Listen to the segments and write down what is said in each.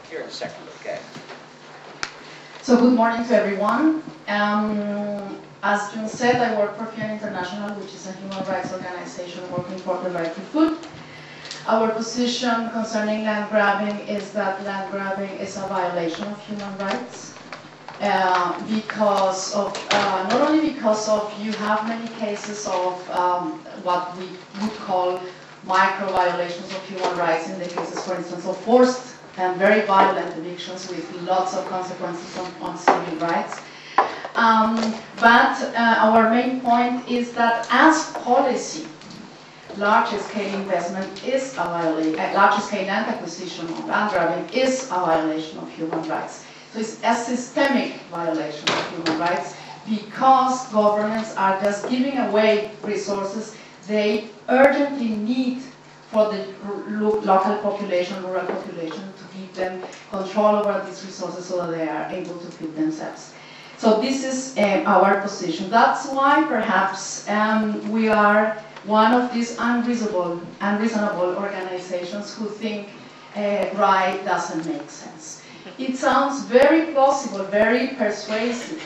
Here in a second, okay. So good morning to everyone. As June said, I work for FIAN International, which is a human rights organization working for the right to food. Our position concerning land grabbing is that land grabbing is a violation of human rights because of, not only because of you have many cases of what we would call micro violations of human rights in the cases, for instance, of forced and very violent evictions with lots of consequences on civil rights. But our main point is that as policy, large-scale investment is a violation, large-scale land acquisition of land grabbing is a violation of human rights. So it's a systemic violation of human rights because governments are just giving away resources they urgently need for the local population, rural population, to give them control over these resources so that they are able to feed themselves. So this is our position. That's why perhaps we are one of these unreasonable organizations who think right doesn't make sense. It sounds very plausible, very persuasive,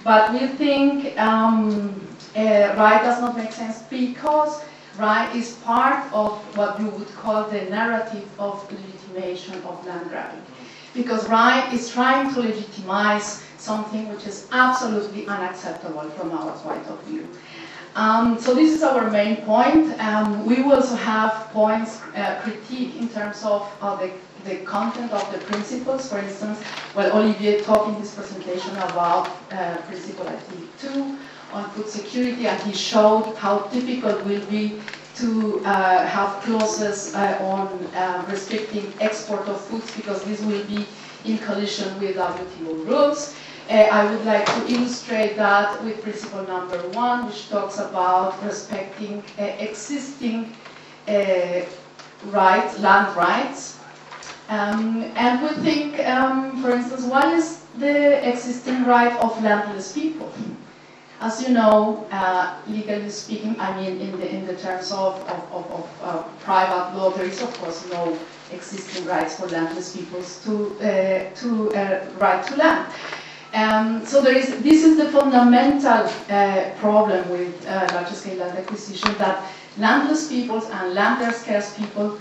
but we think right does not make sense because right is part of what you would call the narrative of legitimation of land grabbing. Because right is trying to legitimize something which is absolutely unacceptable from our point of view. So this is our main point. We will also have points, critique in terms of the content of the principles. For instance, well, Olivier talked in his presentation about principle, I think, 2 on food security, and he showed how difficult it will be to have clauses on restricting export of foods because this will be in collision with WTO rules. I would like to illustrate that with principle number 1, which talks about respecting existing rights, land rights. And we think, for instance, what is the existing right of landless people? As you know, legally speaking, I mean in the terms of private law, there is of course no existing rights for landless peoples to right to land. So this is the fundamental problem with large-scale land acquisition, that landless peoples and land-scarce people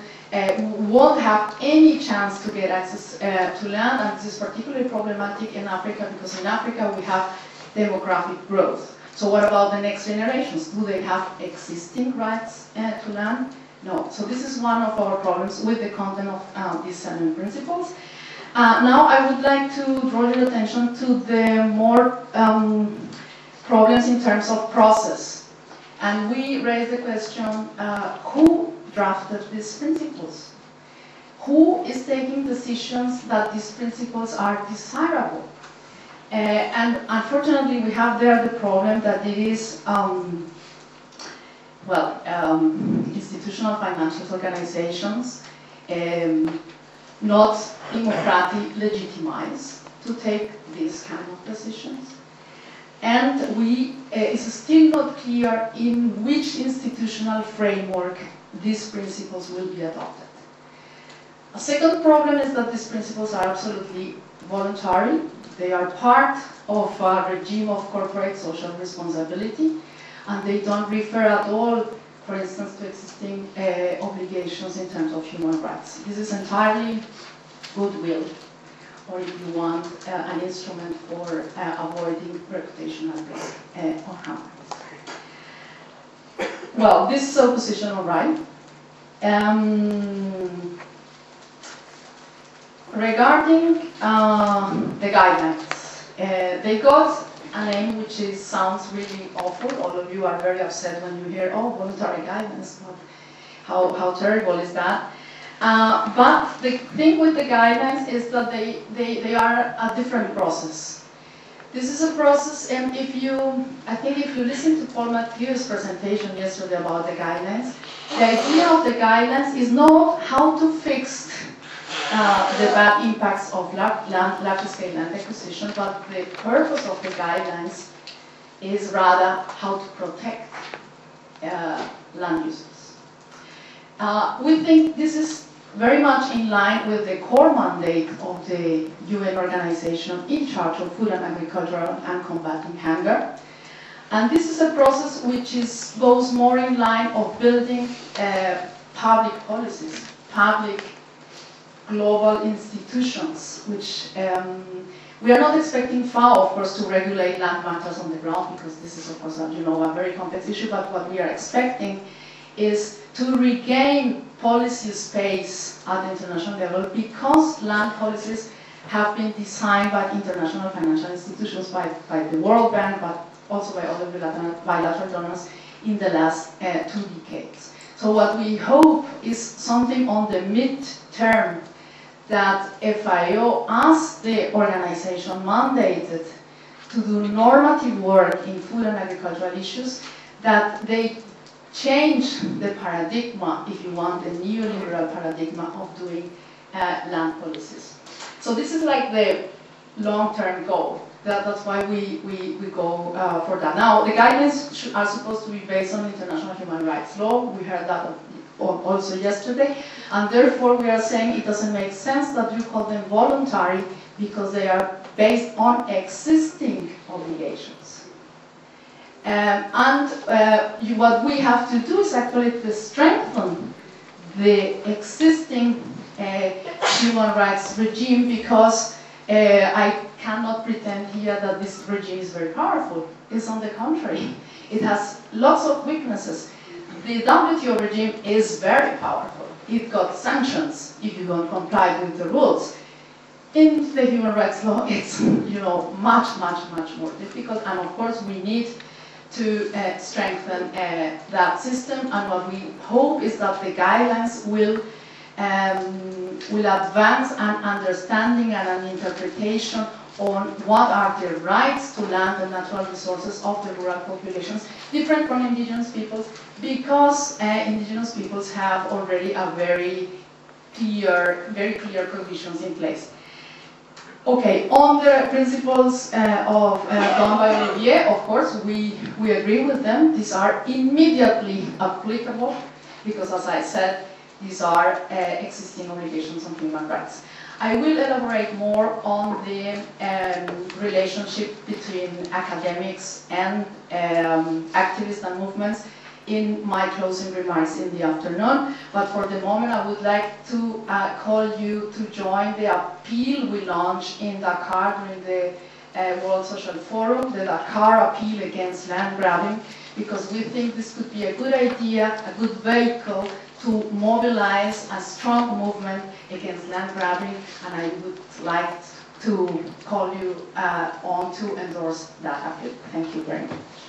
won't have any chance to get access to land, and this is particularly problematic in Africa because in Africa we have demographic growth. So what about the next generations? Do they have existing rights to land? No. So this is one of our problems with the content of these 7 principles. Now I would like to draw your attention to the more problems in terms of process. And we raise the question, who drafted these principles? Who is taking decisions that these principles are desirable? And unfortunately, we have there the problem that it is, institutional financial organizations, not democratically legitimized to take these kind of decisions. And it's still not clear in which institutional framework these principles will be adopted. A second problem is that these principles are absolutely voluntary. They are part of a regime of corporate social responsibility, and they don't refer at all, for instance, to existing obligations in terms of human rights. This is entirely goodwill, or if you want, an instrument for avoiding reputational risk or harm. Well, this is our position on right. Regarding the guidelines, they got a name which sounds really awful. All of you are very upset when you hear, oh, voluntary guidelines, how terrible is that? But the thing with the guidelines is that they are a different process. This is a process, and I think if you listen to Paul Mathieu's presentation yesterday about the guidelines, the idea of the guidelines is not how to fix the bad impacts of large-scale land acquisition, but the purpose of the guidelines is rather how to protect land users. We think this is very much in line with the core mandate of the UN organization in charge of food and agriculture and combating hunger. And this is a process which goes more in line of building public policies, public global institutions, which we are not expecting FAO, of course, to regulate land matters on the ground, because this is, of course, you know, a very complex issue, but what we are expecting is to regain policy space at the international level, because land policies have been designed by international financial institutions, by the World Bank, but also by other bilateral donors in the last 2 decades. So what we hope is something on the mid-term, that FAO, as the organization mandated to do normative work in food and agricultural issues, that they change the paradigm, if you want, the neoliberal paradigm of doing land policies. So this is like the long-term goal. That's why we go for that. Now, the guidelines are supposed to be based on international human rights law. We heard that also yesterday. And therefore, we are saying it doesn't make sense that you call them voluntary, because they are based on existing obligations. What we have to do is actually to strengthen the existing human rights regime, because I cannot pretend here that this regime is very powerful. It's on the contrary. It has lots of weaknesses. The WTO regime is very powerful. It got sanctions if you don't comply with the rules. In the human rights law, it's much more difficult, and of course we need to strengthen that system. And what we hope is that the guidelines will advance an understanding and an interpretation on what are the rights to land and natural resources of the rural populations, different from indigenous peoples, because indigenous peoples have already a very clear provisions in place. Okay, on the principles of done by Olivier, of course, we agree with them. These are immediately applicable, because as I said, these are existing obligations on human rights. I will elaborate more on the relationship between academics and activists and movements in my closing remarks in the afternoon. But for the moment, I would like to call you to join the appeal we launched in Dakar during the World Social Forum, the Dakar Appeal Against Land Grabbing, because we think this could be a good idea, a good vehicle to mobilize a strong movement against land grabbing, and I would like to call you on to endorse that appeal. Thank you very much.